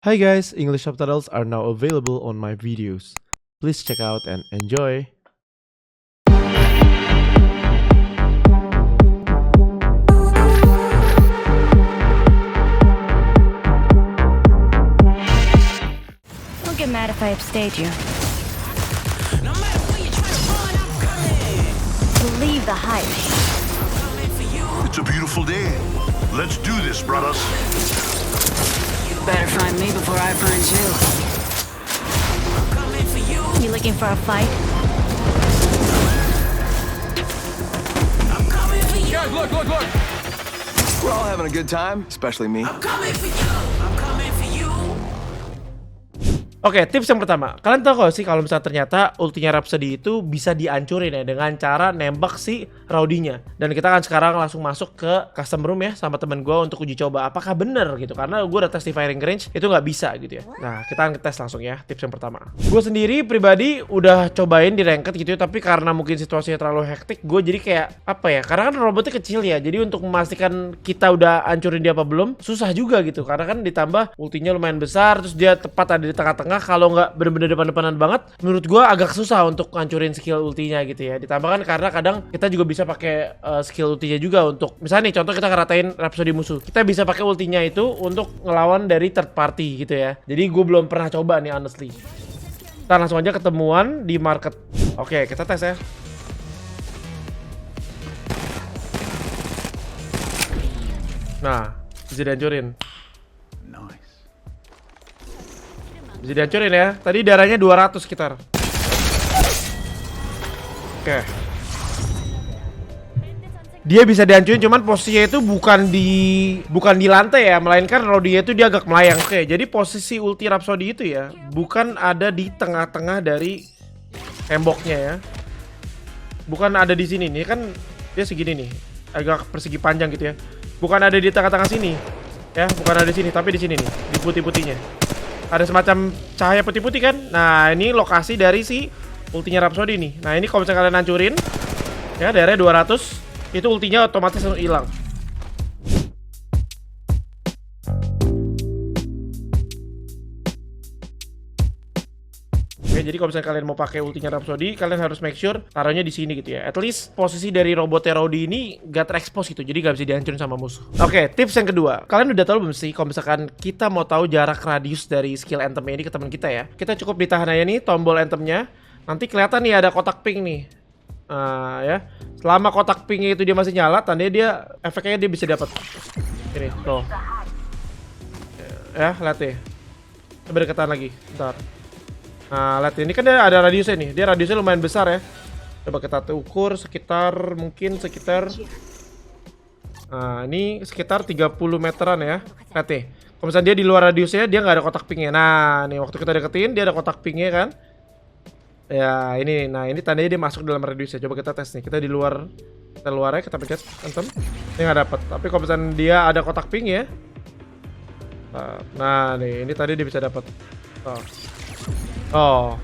Hi guys, English subtitles are now available on my videos. Please check out and enjoy. Don't get mad if I upstage you. No matter where you try to run, I'm coming. Believe the hype. I'm coming for you. It's a beautiful day. Let's do this, brothers. Better find me before I find you. I'm coming for you. You looking for a fight? I'm coming for you. Guys, look! We're all having a good time, especially me. I'm coming for you. I'm coming for you. Oke, tips yang pertama. Kalian tahu gak sih kalau misalnya ternyata ultinya Rhapsody itu bisa dihancurin ya dengan cara nembak si Rowdy-nya. Dan kita kan sekarang langsung masuk ke custom room ya sama temen gue untuk uji coba apakah bener gitu. Karena gue udah tes di firing range itu nggak bisa gitu ya. Nah, kita akan tes langsung ya tips yang pertama. Gue sendiri pribadi udah cobain di ranked gitu ya, tapi karena mungkin situasinya terlalu hektik, gue jadi kayak apa ya? Karena kan robotnya kecil ya, jadi untuk memastikan kita udah hancurin dia apa belum susah juga gitu. Karena kan ditambah ultinya lumayan besar, terus dia tepat ada di tengah-tengah. Kalau nggak bener-bener depan-depanan banget, menurut gue agak susah untuk hancurin skill ultinya gitu ya. Ditambah kan karena kadang kita juga bisa pakai skill ultinya juga untuk misalnya nih contoh kita ngeratain Rhapsody musuh, kita bisa pakai ultinya itu untuk ngelawan dari third party gitu ya. Jadi gue belum pernah coba nih honestly. Kita langsung aja ketemuan di market. Oke, kita tes ya. Nah, bisa dihancurin. Bisa dihancurin ya. Tadi darahnya 200 sekitar. Oke. Dia bisa dihancurin, cuman posisinya itu bukan di lantai ya, melainkan Rowdy itu dia agak melayang. Oke, jadi posisi ulti Rhapsody itu ya bukan ada di tengah-tengah dari temboknya ya. Bukan ada di sini nih, kan dia segini nih, agak persegi panjang gitu ya. Bukan ada di tengah-tengah sini. Ya, bukan ada di sini, tapi di sini nih, di putih-putihnya. Ada semacam cahaya putih-putih kan. Nah, ini lokasi dari si ultinya Rhapsody nih. Nah, ini kalau misalnya kalian hancurin ya, daerahnya 200, itu ultinya otomatis langsung hilang. Oke, jadi kalau misalnya kalian mau pakai ultinya Rhapsody, kalian harus make sure taruhnya di sini gitu ya. At least posisi dari robotnya Rowdy ini gak terekspos gitu, jadi gak bisa dihancurin sama musuh. Oke, tips yang kedua. Kalian udah tahu belum sih kalau misalkan kita mau tahu jarak radius dari skill anthemnya ini ke teman kita ya? Kita cukup ditahan aja nih tombol anthemnya. Nanti kelihatan nih ada kotak pink nih. Ya. Selama kotak pinknya itu dia masih nyala, tandanya dia efeknya dia bisa dapat. Ini, tuh. Ya, lihat deh. Coba deketan lagi, bentar. Nah, lihat ini kan dia ada radiusnya nih. Dia radiusnya lumayan besar ya. Coba kita ukur sekitar nah, ini sekitar 30 meteran ya. Lihat nih. Kalau misalnya dia di luar radiusnya, dia nggak ada kotak pinknya. Nah, nih waktu kita deketin dia ada kotak pinknya kan. Ya, ini. Nah, ini tandanya dia masuk dalam radiusnya. Coba kita tes nih. Kita di luar. Kita luarnya, kita pencet antem. Ini nggak dapat. Tapi kalau misalnya dia ada kotak pink ya. Nah, nih. Ini tadi dia bisa dapat. Oh,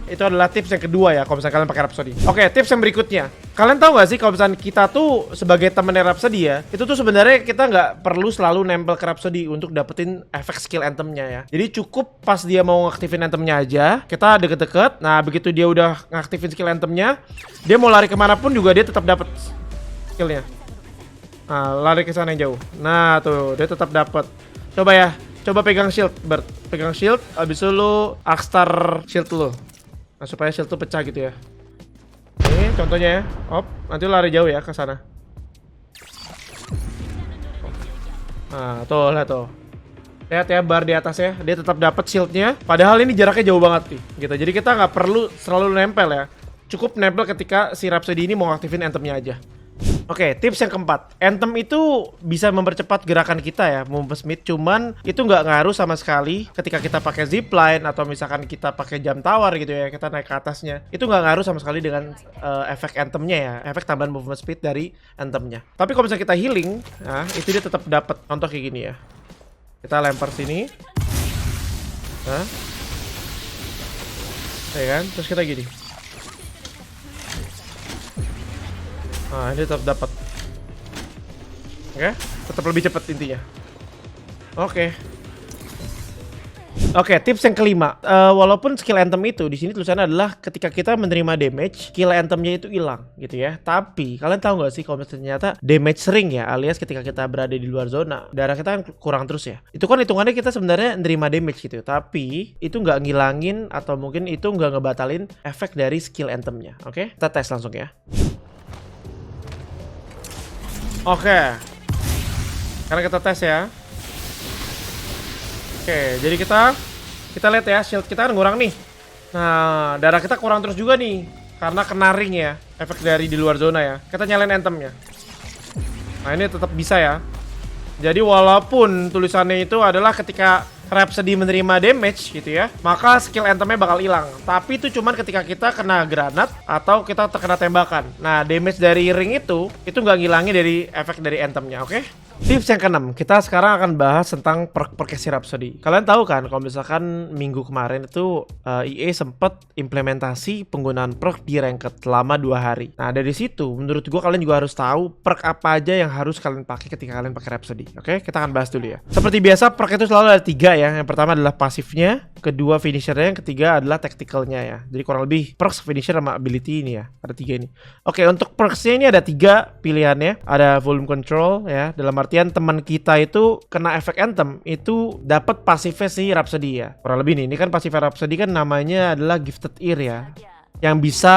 itu adalah tips yang kedua ya kalau misalnya kalian pakai Rhapsody. Oke, tips yang berikutnya. Kalian tahu gak sih kalau misalnya kita tuh sebagai temennya Rhapsody ya, itu tuh sebenarnya kita nggak perlu selalu nempel ke Rhapsody untuk dapetin efek skill anthemnya ya. Jadi cukup pas dia mau ngaktifin anthemnya aja, kita deket-deket. Nah, begitu dia udah ngaktifin skill anthemnya, dia mau lari kemanapun juga dia tetap dapet skillnya. Nah, lari ke sana yang jauh. Nah, tuh dia tetap dapet. Coba ya. Coba pegang shield, Bert. Pegang shield, abis itu lu Arkstar shield lu. Nah, supaya shield tuh pecah gitu ya. Ini contohnya ya. Op, nanti lu lari jauh ya ke sana. Nah, tuh, lihat tuh. Lihat ya bar di atasnya, dia tetap dapat shieldnya. Padahal ini jaraknya jauh banget nih, gitu. Jadi kita nggak perlu selalu nempel ya. Cukup nempel ketika si Rhapsody ini mau ngaktifin anthemnya aja. Oke, tips yang keempat. Anthem itu bisa mempercepat gerakan kita ya, movement speed. Cuman itu nggak ngaruh sama sekali ketika kita pakai zipline atau misalkan kita pakai jam tower gitu ya, kita naik ke atasnya. Itu nggak ngaruh sama sekali dengan efek anthemnya ya, efek tambahan movement speed dari anthemnya. Tapi kalau misalnya kita healing, nah itu dia tetap dapat. Contoh kayak gini ya. Kita lempar sini. Nah. Ya kan? Terus kita gini. Nah, ini tetap dapat. Oke, tetap lebih cepat intinya. Oke. Oke, tips yang kelima. Walaupun skill anthem itu di sini tulisannya adalah ketika kita menerima damage, skill anthemnya itu hilang gitu ya. Tapi kalian tahu nggak sih kalau ternyata damage sering ya, alias ketika kita berada di luar zona, darah kita kan kurang terus ya. Itu kan hitungannya kita sebenarnya menerima damage gitu. Tapi itu nggak ngilangin atau mungkin itu nggak ngebatalin efek dari skill anthemnya. Oke, kita tes langsung ya. Oke. Sekarang kita tes ya. Oke, jadi kita lihat ya, shield kita kan kurang nih. Nah, darah kita kurang terus juga nih karena kena ring ya, efek dari di luar zona ya. Kita nyalain anthemnya. Nah, ini tetap bisa ya. Jadi walaupun tulisannya itu adalah ketika Rhapsody menerima damage gitu ya, maka skill anthemnya bakal hilang. Tapi itu cuman ketika kita kena granat atau kita terkena tembakan. Nah, damage dari ring itu nggak ngilangin dari efek dari anthemnya, oke? Tips yang keenam, kita sekarang akan bahas tentang perk-perk si Rhapsody. Kalian tahu kan kalau misalkan minggu kemarin itu EA sempat implementasi penggunaan perk di ranked selama 2 hari. Nah, dari situ menurut gua kalian juga harus tahu perk apa aja yang harus kalian pakai ketika kalian pakai Rhapsody. Oke, kita akan bahas dulu ya. Seperti biasa, perk itu selalu ada 3 ya. Yang pertama adalah pasifnya, kedua finishernya, yang ketiga adalah tacticalnya ya. Jadi kurang lebih perks, finisher, sama ability ini ya. Ada 3 ini. Oke, untuk perksnya ini ada 3 pilihannya. Ada volume control ya. Dalam artian teman kita itu kena efek anthem itu dapat pasifnya si Rhapsody ya. Kurang lebih nih, ini kan pasif Rhapsody kan namanya adalah Gifted Ear ya. Yang bisa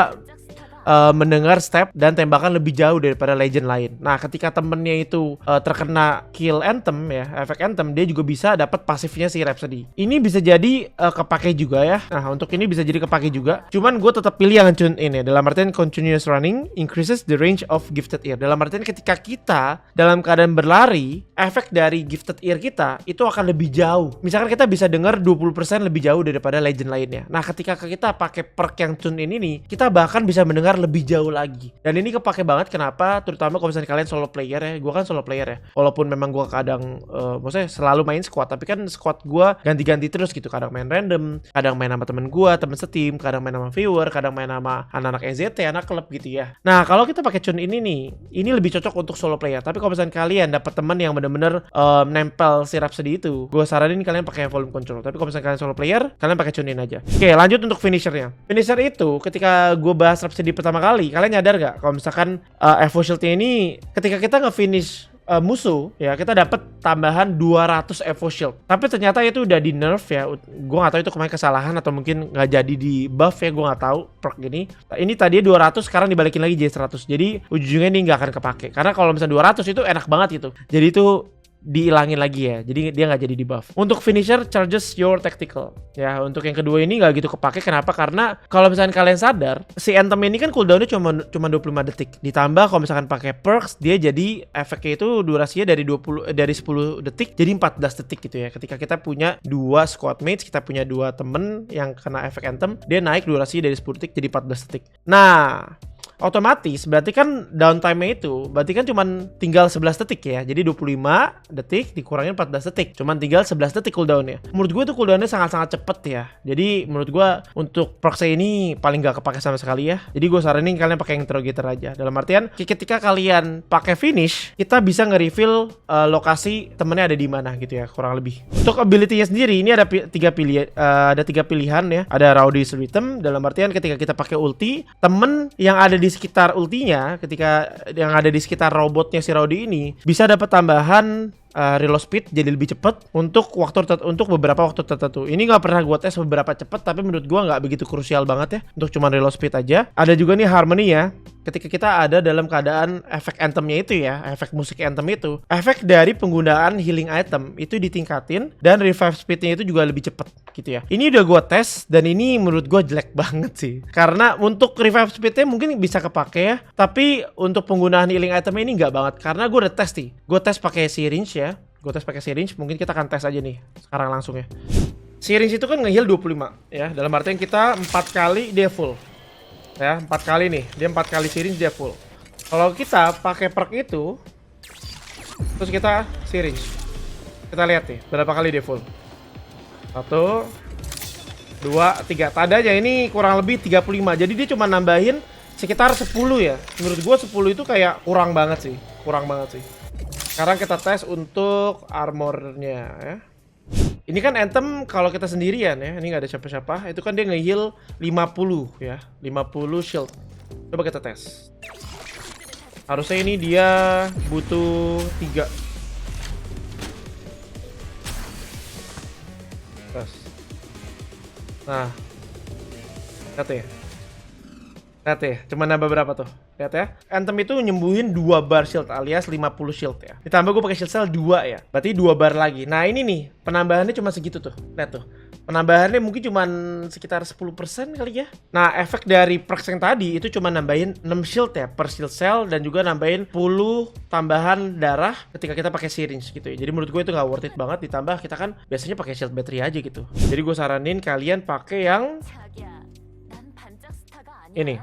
mendengar step dan tembakan lebih jauh daripada legend lain. Nah, ketika temennya itu terkena kill anthem ya, efek anthem, dia juga bisa dapat pasifnya si Rhapsody. Ini bisa jadi kepake juga ya. Nah, untuk ini bisa jadi kepake juga. Cuman gue tetap pilih yang tune in ya. Dalam artian continuous running increases the range of Gifted Ear. Dalam artian ketika kita dalam keadaan berlari, efek dari Gifted Ear kita itu akan lebih jauh. Misalkan kita bisa dengar 20% lebih jauh daripada legend lainnya. Nah, ketika kita pakai perk yang tune in ini, kita bahkan bisa mendengar lebih jauh lagi. Dan ini kepake banget kenapa? Terutama kalau misalnya kalian solo player ya. Gue kan solo player ya. Walaupun memang gue kadang maksudnya selalu main squad, tapi kan squad gue ganti-ganti terus gitu. Kadang main random, kadang main sama temen gue, temen setim, kadang main sama viewer, kadang main sama anak-anak EZT, anak klub gitu ya. Nah, kalau kita pakai tune ini nih, ini lebih cocok untuk solo player. Tapi kalau misalnya kalian dapat teman yang bener-bener nempel si Rhapsody itu, gue saranin kalian pakai volume control. Tapi kalau misalnya kalian solo player, kalian pakai tune in aja. Oke, lanjut untuk finishernya. Finisher itu ketika gue bahas Rhapsody pertama kali, kalian nyadar gak kalau misalkan Evo Shield-nya ini ketika kita nge-finish musuh ya, kita dapat tambahan 200 Evo Shield. Tapi ternyata itu udah di nerf ya. Gue gak tahu itu kemarin kesalahan atau mungkin gak jadi di buff ya, gue gak tahu perk gini. Ini tadi 200, sekarang dibalikin lagi jadi 100. Jadi ujungnya ini gak akan kepake. Karena kalau misalnya 200 itu enak banget gitu. Jadi itu dihilangin lagi ya, jadi dia nggak jadi di buff. Untuk finisher charges your tactical ya. Untuk yang kedua ini nggak gitu kepake. Kenapa? Karena kalau misalkan kalian sadar, si anthem ini kan cooldownnya cuma 25 detik. Ditambah kalau misalkan pakai perks, dia jadi efeknya itu durasinya dari 10 detik jadi 14 detik gitu ya. Ketika kita punya 2 squad mates, kita punya 2 temen yang kena efek anthem, dia naik durasinya dari 10 detik jadi 14 detik. Nah, otomatis berarti kan downtime-nya itu berarti kan cuman tinggal 11 detik ya. Jadi 25 detik dikurangin 14 detik, cuman tinggal 11 detik cooldown-nya. Menurut gue tuh cooldown-nya sangat-sangat cepet ya. Jadi menurut gue untuk proxy ini paling gak kepake sama sekali ya. Jadi gue saranin kalian pakai interrogator aja. Dalam artian ketika kalian pakai finish, kita bisa nge-reveal lokasi temennya ada di mana gitu ya, kurang lebih. Untuk ability-nya sendiri ini ada 3 pilihan ya. Ada Rowdy's Rhythm, dalam artian ketika kita pakai ulti, temen yang ada di sekitar ultinya, ketika yang ada di sekitar robotnya si Rowdy ini bisa dapat tambahan reload speed jadi lebih cepat untuk beberapa waktu tertentu. Ini nggak pernah gue tes beberapa cepat, tapi menurut gue nggak begitu krusial banget ya untuk cuman reload speed aja. Ada juga nih Harmony ya. Ketika kita ada dalam keadaan efek anthemnya itu ya, efek musik anthem itu, efek dari penggunaan healing item itu ditingkatin dan revive speednya itu juga lebih cepat gitu ya. Ini udah gue tes dan ini menurut gue jelek banget sih. Karena untuk revive speednya mungkin bisa kepake ya, tapi untuk penggunaan healing itemnya ini nggak banget. Karena gue udah tes nih, gue tes pakai syringe ya. Gue tes pakai syringe, mungkin kita akan tes aja nih sekarang langsung ya. Syringe itu kan nge-heal 25 ya. Dalam artian kita 4 kali dia full. Ya, 4 kali nih. Dia 4 kali syringe dia full. Kalau kita pakai perk itu terus kita syringe, kita lihat nih berapa kali dia full. 1 2 3. Tadanya ini kurang lebih 35. Jadi dia cuma nambahin sekitar 10 ya. Menurut gue 10 itu kayak kurang banget sih. Kurang banget sih. Sekarang kita tes untuk armornya ya. Ini kan Anthem kalau kita sendirian ya, ini nggak ada siapa-siapa. Itu kan dia nge-heal 50 ya, 50 shield. Coba kita tes. Harusnya ini dia butuh 3. Tes. Nah, lihat ya. Lihat ya, cuma nambah berapa tuh? Lihat ya. Anthem itu nyembuhin 2 bar shield alias 50 shield ya. Ditambah gue pakai shield cell 2 ya. Berarti 2 bar lagi. Nah, ini nih, penambahannya cuma segitu tuh. Lihat tuh. Penambahannya mungkin cuma sekitar 10% kali ya. Nah, efek dari perks yang tadi itu cuma nambahin 6 shield ya per shield cell dan juga nambahin 10 tambahan darah ketika kita pakai syringe gitu ya. Jadi menurut gue itu nggak worth it banget, ditambah kita kan biasanya pakai shield battery aja gitu. Jadi gue saranin kalian pakai yang ini.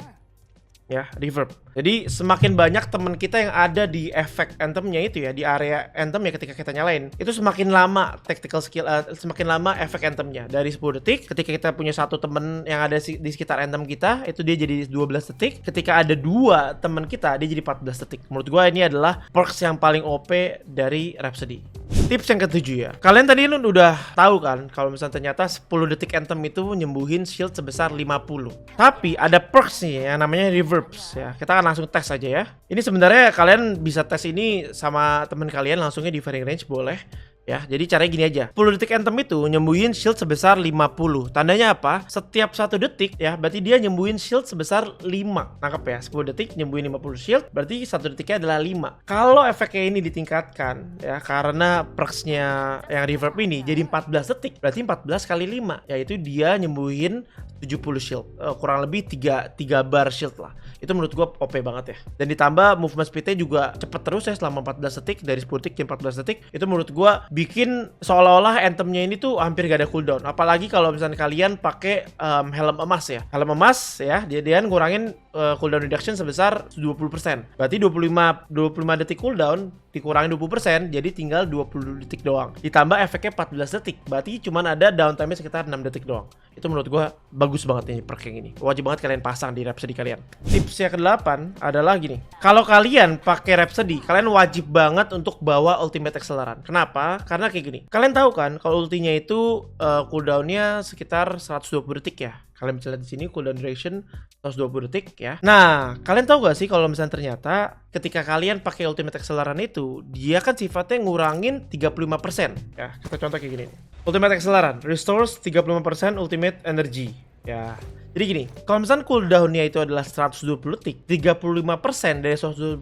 Ya, reverb. Jadi semakin banyak teman kita yang ada di efek Anthemnya itu ya, di area Anthem ya ketika kita nyalain, itu semakin lama tactical skill, semakin lama efek Anthemnya. Dari 10 detik, ketika kita punya satu temen yang ada di sekitar Anthem kita, itu dia jadi 12 detik. Ketika ada 2 teman kita, dia jadi 14 detik. Menurut gua ini adalah perks yang paling OP dari Rhapsody. Tips yang ketujuh ya. Kalian tadi udah tahu kan kalau misalnya ternyata 10 detik Anthem itu nyembuhin shield sebesar 50. Tapi ada perks nih yang namanya reverbs ya. Kita akan langsung tes aja ya. Ini sebenarnya kalian bisa tes ini sama teman kalian langsungnya di firing range boleh. Ya, jadi caranya gini aja. 10 detik Anthem itu nyembuhin shield sebesar 50. Tandanya apa? Setiap 1 detik ya, berarti dia nyembuhin shield sebesar 5. Nangkep ya? 10 detik nyembuhin 50 shield, berarti 1 detiknya adalah 5. Kalau efeknya ini ditingkatkan ya, karena perksnya yang reverb ini jadi 14 detik, berarti 14 kali 5, yaitu dia nyembuhin 70 shield. Kurang lebih 3 bar shield lah. Itu menurut gua OP banget ya. Dan ditambah movement speednya juga cepet terus ya selama 14 detik, dari 10 detik ke 14 detik. Itu menurut gua bikin seolah-olah Anthemnya ini tuh hampir gak ada cooldown. Apalagi kalau misalnya kalian pakai helm emas ya. Helm emas ya, dia ngurangin cooldown reduction sebesar 20%. Berarti 25 detik cooldown dikurangin 20%, jadi tinggal 20 detik doang. Ditambah efeknya 14 detik, berarti cuma ada downtime-nya sekitar 6 detik doang. Itu menurut gua bagus banget nih perk yang ini. Wajib banget kalian pasang di Rhapsody kalian. Tips yang ke-8 adalah gini. Kalau kalian pakai Rhapsody, kalian wajib banget untuk bawa Ultimate Acceleran. Kenapa? Karena kayak gini. Kalian tahu kan kalau ultinya itu cooldown-nya sekitar 120 detik ya. Kalian bisa lihat di sini cooldown duration 120 detik ya. Nah, kalian tahu gak sih kalau misalnya ternyata ketika kalian pakai Ultimate Acceleran itu, dia kan sifatnya ngurangin 35% ya. Kita contoh kayak gini. Ultimate Acceleran restores 35% ultimate energy ya. Jadi gini, kalau misalnya cooldown-nya itu adalah 120 detik, 35% dari 120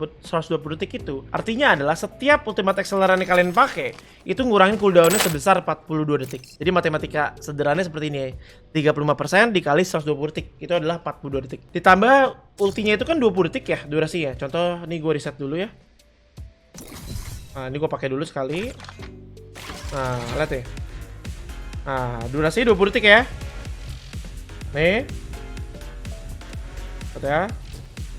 detik itu artinya adalah setiap Ultimate Acceleran yang kalian pakai itu ngurangin cooldown-nya sebesar 42 detik. Jadi matematika sederhananya seperti ini, 35% dikali 120 detik itu adalah 42 detik. Ditambah ultinya itu kan 20 detik ya durasinya. Contoh, ini gue reset dulu ya. Nah, ini gue pakai dulu sekali. Nah, lihat ya. Nah, durasinya 20 detik ya. Nih. Lihat ya.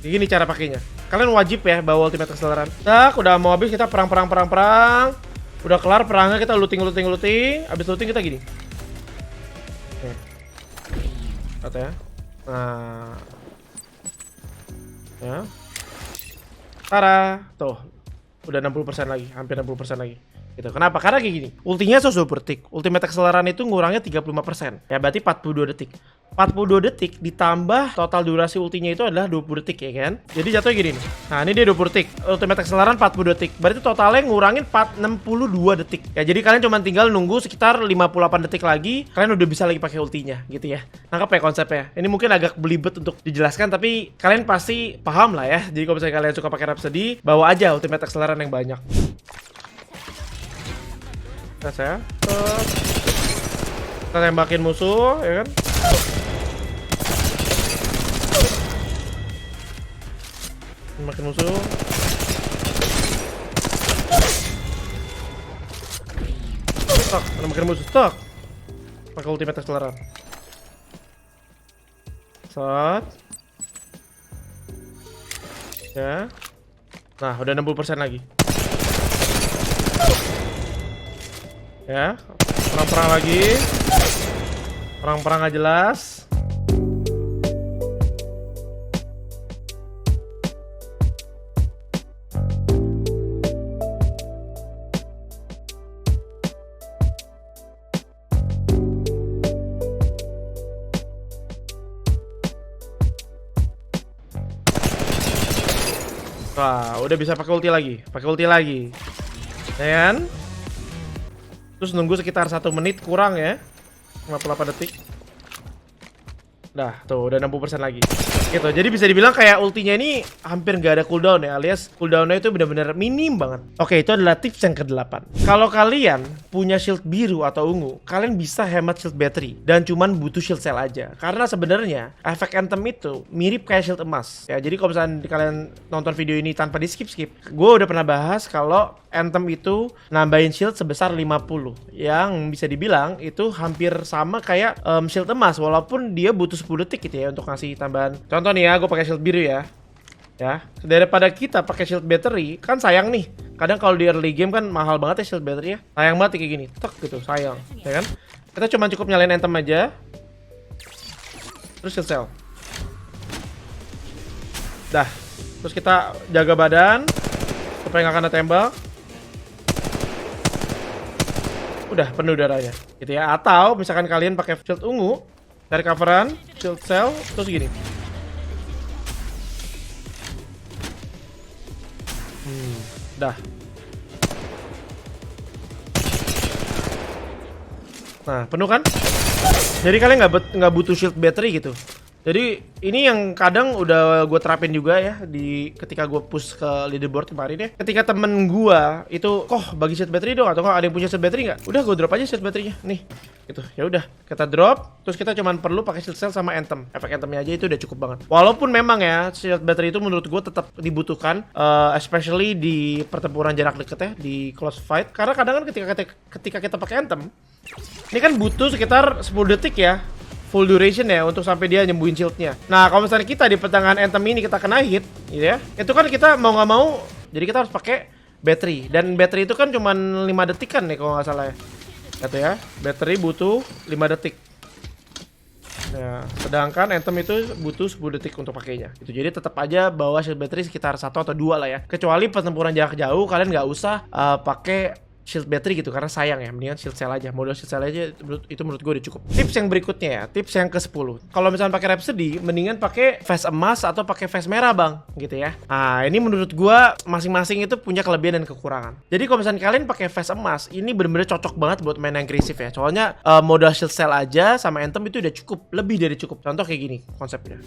Gini cara pakainya. Kalian wajib ya bawa Ultimate Acceleran. Tak, udah mau habis kita perang. Udah kelar perangnya, kita looting. Habis looting kita gini. Nih. Lihat ya. Nah. Ya. Tara. Tuh. Udah 60% lagi, hampir 60% lagi. Gitu. Kenapa? Karena kayak gini. Ultinya 120 detik. Ultimate Acceleran itu ngurangnya 35%. Ya berarti 42 detik. 42 detik ditambah total durasi ultinya itu adalah 20 detik ya kan. Jadi jatuhnya gini nih. Nah, ini dia 20 detik. Ultimate Acceleran 42 detik. Berarti totalnya ngurangin 62 detik. Ya jadi kalian cuma tinggal nunggu sekitar 58 detik lagi, kalian udah bisa lagi pakai ultinya gitu ya. Nangkep ya konsepnya. Ini mungkin agak belibet untuk dijelaskan, tapi kalian pasti paham lah ya. Jadi kalau misalnya kalian suka pakai Rhapsody, bawa aja Ultimate Acceleran yang banyak. Nah, kita tembakin musuh ya kan. Tembakin musuh. Stuck, tembakin musuh stuck. Pakai Ultimate Acceleran. Set. Ya. Nah, udah 60% lagi. Ya, perang-perang lagi. Perang-perang gak jelas. Wah, udah bisa pakai ulti lagi. Ya kan? Terus nunggu sekitar 1 menit kurang ya. 58 detik. Dah, tuh udah 60% lagi. Gitu. Jadi bisa dibilang kayak ultinya ini hampir nggak ada cooldown ya, alias cooldownnya itu benar-benar minim banget. Oke, itu adalah tips yang ke-8. Kalau kalian punya shield biru atau ungu, kalian bisa hemat shield battery dan cuman butuh shield cell aja. Karena sebenarnya efek Anthem itu mirip kayak shield emas. Ya, jadi kalau misalnya kalian nonton video ini tanpa di skip, gue udah pernah bahas kalau Anthem itu nambahin shield sebesar 50, yang bisa dibilang itu hampir sama kayak shield emas, walaupun dia butuh 10 detik gitu ya untuk ngasih tambahan. Contoh nih ya, gue pakai shield biru ya. Daripada kita pakai shield battery, kan sayang nih. Kadang kalau di early game kan mahal banget ya shield battery ya. Sayang banget kayak gini, tek gitu, sayang, ya kan? Kita cuma cukup nyalain Anthem aja. Terus shield cell. Dah. Terus kita jaga badan supaya nggak kena tembak. Udah penuh darahnya gitu ya. Atau misalkan kalian pakai shield ungu, dari coveran, shield cell, terus gini. Dah. Nah, penuh kan? Jadi kalian nggak butuh shield battery gitu. Jadi ini yang kadang udah gue terapin juga ya di ketika gue push ke leaderboard kemarin ya. Ketika temen gue itu, bagi shield battery dong, atau ada yang punya shield battery nggak? Udah gue drop aja shield batterynya nih. Gitu. Ya udah, kita drop. Terus kita cuman perlu pakai shield cell sama Anthem. Efek Anthemnya aja itu udah cukup banget. Walaupun memang ya shield battery itu menurut gue tetap dibutuhkan, especially di pertempuran jarak dekat ya, di close fight. Karena kadang kan ketika kita pakai Anthem, ini kan butuh sekitar 10 detik ya. Full duration ya untuk sampai dia nyembuhin shieldnya. Nah, kalau misalnya kita di pertengahan Anthem ini kita kena hit, gitu ya, itu kan kita mau nggak mau, jadi kita harus pakai battery. Dan battery itu kan cuma 5 detik kan nih kalau nggak salah ya. Gitu ya, battery butuh 5 detik. Nah, sedangkan Anthem itu butuh 10 detik untuk pakainya. Itu jadi tetap aja bawa shield battery sekitar 1 atau 2 lah ya. Kecuali pertempuran jarak jauh, kalian nggak usah pakai shield battery gitu karena sayang ya, mendingan shield cell aja. Modal shield cell aja itu menurut gue udah cukup. Tips yang berikutnya ya, tips yang ke-10. Kalau misalnya pakai Rhapsody, mendingan pakai face emas atau pakai face merah, Bang, gitu ya. Nah, ini menurut gue masing-masing itu punya kelebihan dan kekurangan. Jadi kalau misalnya kalian pakai face emas, ini bener-bener cocok banget buat main agresif ya. Soalnya modal shield cell aja sama Anthem itu udah cukup, lebih dari cukup. Contoh kayak gini konsepnya.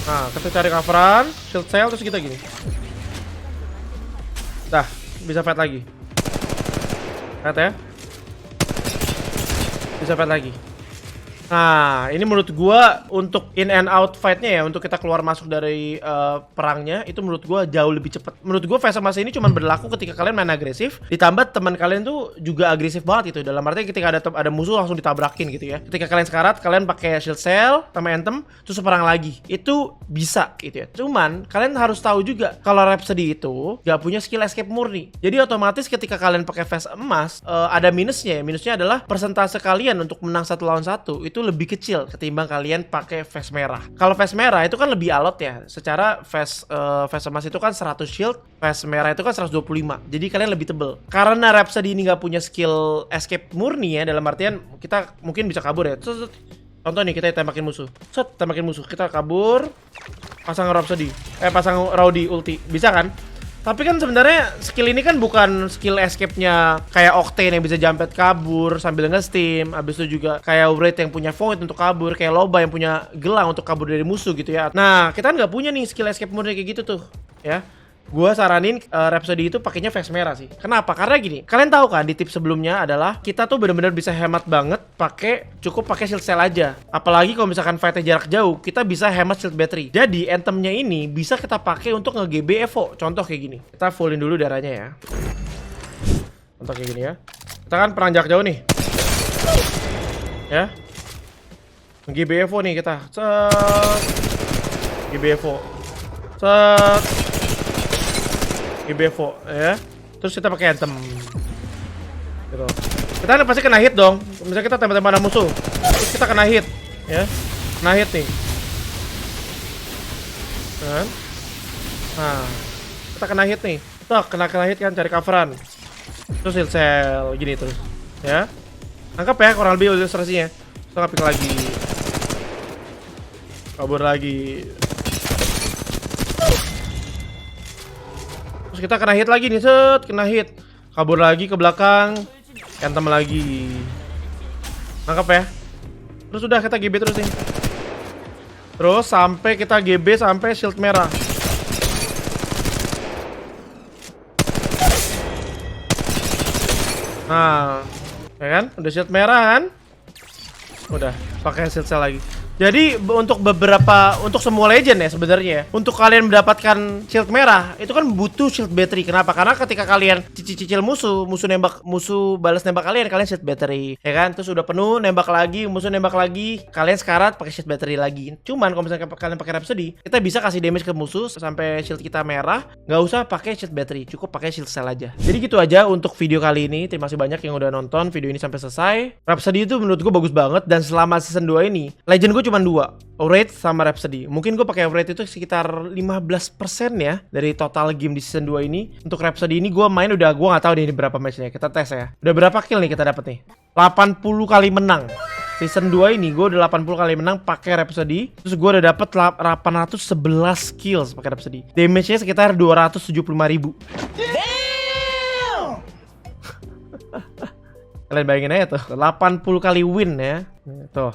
Nah, kita cari coveran, shield cell, terus kita gini. Dah, bisa fight lagi. Lihat ya. Bisa fight lagi. Nah, ini menurut gua untuk in and out fight-nya ya, untuk kita keluar masuk dari perangnya, itu menurut gua jauh lebih cepat. Menurut gua face emas ini cuma berlaku ketika kalian main agresif, ditambah teman kalian tuh juga agresif banget itu. Dalam artinya ketika ada musuh langsung ditabrakin gitu ya. Ketika kalian sekarat, kalian pakai shield cell sama Anthem, terus perang lagi. Itu bisa gitu ya. Cuman kalian harus tahu juga kalau Rhapsody itu gak punya skill escape murni. Jadi otomatis ketika kalian pakai face emas, ada minusnya. Minusnya adalah persentase kalian untuk menang 1 lawan 1 itu lebih kecil ketimbang kalian pakai face merah. Kalau face merah itu kan lebih alot ya. Secara face emas itu kan 100 shield, face merah itu kan 125. Jadi kalian lebih tebel. Karena Rhapsody ini nggak punya skill escape murni ya, dalam artian kita mungkin bisa kabur ya. Contoh nih, kita tembakin musuh. Tembakin musuh. Kita kabur, pasang Rhapsody. Pasang Rowdy ulti. Bisa kan? Tapi kan sebenarnya skill ini kan bukan skill escape-nya kayak Octane yang bisa jumpet kabur sambil nge-steam. Habis itu juga kayak Wraith yang punya Void untuk kabur, kayak Loba yang punya gelang untuk kabur dari musuh gitu ya. Nah, kita kan nggak punya nih skill escape murni kayak gitu tuh, ya. Gua saranin Rhapsody itu pakainya face merah sih. Kenapa? Karena gini, kalian tahu kan di tips sebelumnya adalah kita tuh benar-benar bisa hemat banget cukup pakai shield cell aja. Apalagi kalau misalkan fightnya jarak jauh, kita bisa hemat shield battery. Jadi Anthemnya ini bisa kita pakai untuk nge-GB Evo. Contoh kayak gini. Kita fullin dulu darahnya ya. Contoh kayak gini ya. Kita kan perang jarak jauh nih. Ya. Nge-GB Evo nih kita. Set. GB Evo. Set. Evo ya. Terus kita pakai Anthem. Gitu. Kita pasti kena hit dong. Misalnya kita tembak-tembakan musuh, terus kita kena hit, ya. Kena hit nih. Kan? Nah, kita kena hit nih. Tuh, kena hit kan, cari coveran. Terus shield cell gini terus, ya. Anggap ya kurang lebih ilustrasinya. Kita ngapik lagi. Kabur lagi. Terus kita kena hit lagi nih, set, kena hit. Kabur lagi ke belakang. Cantem lagi. Nangkap ya. Terus udah kita GB terus nih. Terus sampai kita GB sampai shield merah. Nah, ya kan? Udah shield merah kan? Udah, pakai shield cell lagi. Jadi untuk semua legend ya sebenarnya, untuk kalian mendapatkan shield merah itu kan butuh shield battery. Kenapa? Karena ketika kalian cicil musuh balas nembak kalian shield battery, ya kan? Terus udah penuh nembak lagi, musuh nembak lagi, kalian sekarat pakai shield battery lagi. Cuman kalau misalnya kalian pakai Rhapsody, kita bisa kasih damage ke musuh sampai shield kita merah, nggak usah pakai shield battery, cukup pakai shield cell aja. Jadi gitu aja untuk video kali ini. Terima kasih banyak yang udah nonton video ini sampai selesai. Rhapsody itu menurut gue bagus banget, dan selama season 2 ini legend gue cuma 2, Wraith sama Rhapsody. Mungkin gue pakai Wraith itu sekitar 15% ya dari total game di season 2 ini. Untuk Rhapsody ini gue main gue nggak tahu deh ini berapa matchnya. Kita tes ya. Udah berapa kill nih kita dapet nih? 80 kali menang. Season 2 ini gue udah 80 kali menang pakai Rhapsody. Terus gue udah dapet 811 kills pakai Rhapsody. Damage-nya sekitar 275.000. Kalian bayangin aja tuh, 80 kali win ya. Tuh,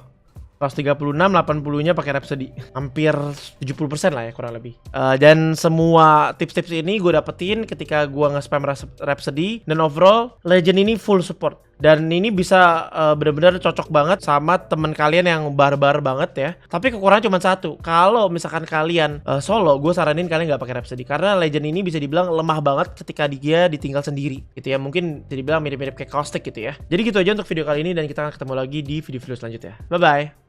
136, 80-nya pakai Rhapsody. Hampir 70% lah ya kurang lebih. Dan semua tips-tips ini gue dapetin ketika gue nge-spam Rhapsody. Dan overall, Legend ini full support. Dan ini bisa benar-benar cocok banget sama temen kalian yang barbar banget ya. Tapi kekurangan cuma satu. Kalau misalkan kalian solo, gue saranin kalian nggak pakai Rhapsody. Karena Legend ini bisa dibilang lemah banget ketika dia ditinggal sendiri gitu ya. Mungkin bisa dibilang mirip-mirip kayak Caustic gitu ya. Jadi gitu aja untuk video kali ini, dan kita akan ketemu lagi di video-video selanjutnya. Bye-bye.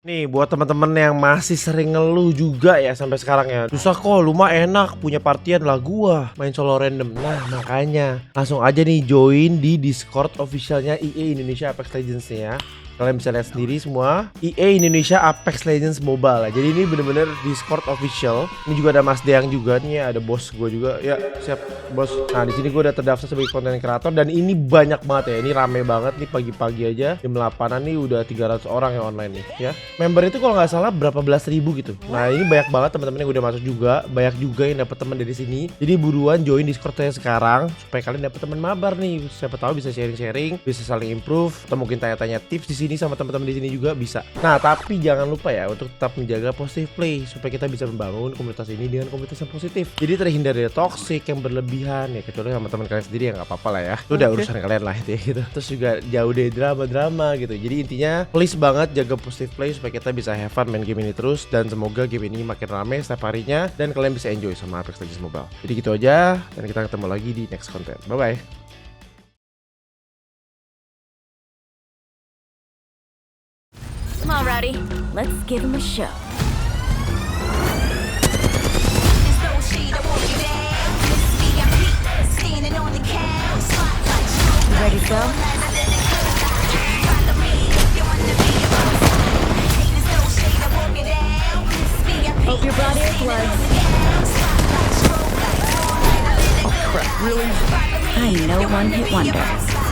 Nih buat teman-teman yang masih sering ngeluh juga ya sampai sekarang ya, susah kok, lu mah enak punya partian lah, gua main solo random. Nah makanya langsung aja nih join di Discord officialnya EA Indonesia Apex Legends nih ya. Kalian bisa lihat sendiri semua, EA Indonesia Apex Legends Mobile. Jadi ini bener-bener Discord official. Ini juga ada Mas Deang juga nih, ada bos gue juga. Ya siap bos. Nah di sini gue udah terdaftar sebagai konten kreator, dan ini banyak banget ya. Ini rame banget nih, pagi-pagi aja jam 8-an nih udah 300 orang yang online nih ya. Member itu kalau nggak salah berapa belas ribu gitu. Nah ini banyak banget teman-teman yang udah masuk juga. Banyak juga yang dapat teman dari sini. Jadi buruan join Discordnya sekarang supaya kalian dapat teman mabar nih. Siapa tahu bisa sharing-sharing, bisa saling improve, atau mungkin tanya-tanya tips di sini sama teman-teman di sini juga bisa. Nah, tapi jangan lupa ya untuk tetap menjaga positive play supaya kita bisa membangun komunitas ini dengan komunitas yang positif. Jadi terhindar dari toxic yang berlebihan ya, kecuali sama teman kalian sendiri ya nggak apa-apa lah ya. Itu udah urusan kalian lah itu ya gitu. Terus juga jauh dari drama-drama gitu. Jadi intinya please banget jaga positive play supaya kita bisa have fun main game ini terus, dan semoga game ini makin rame setiap harinya dan kalian bisa enjoy sama Apex Legends Mobile. Jadi gitu aja, dan kita ketemu lagi di next content. Bye bye. Come on, Rowdy. Let's give him a show. You ready to go? Hope your body is blood. Crap, really? I know one hit wonder.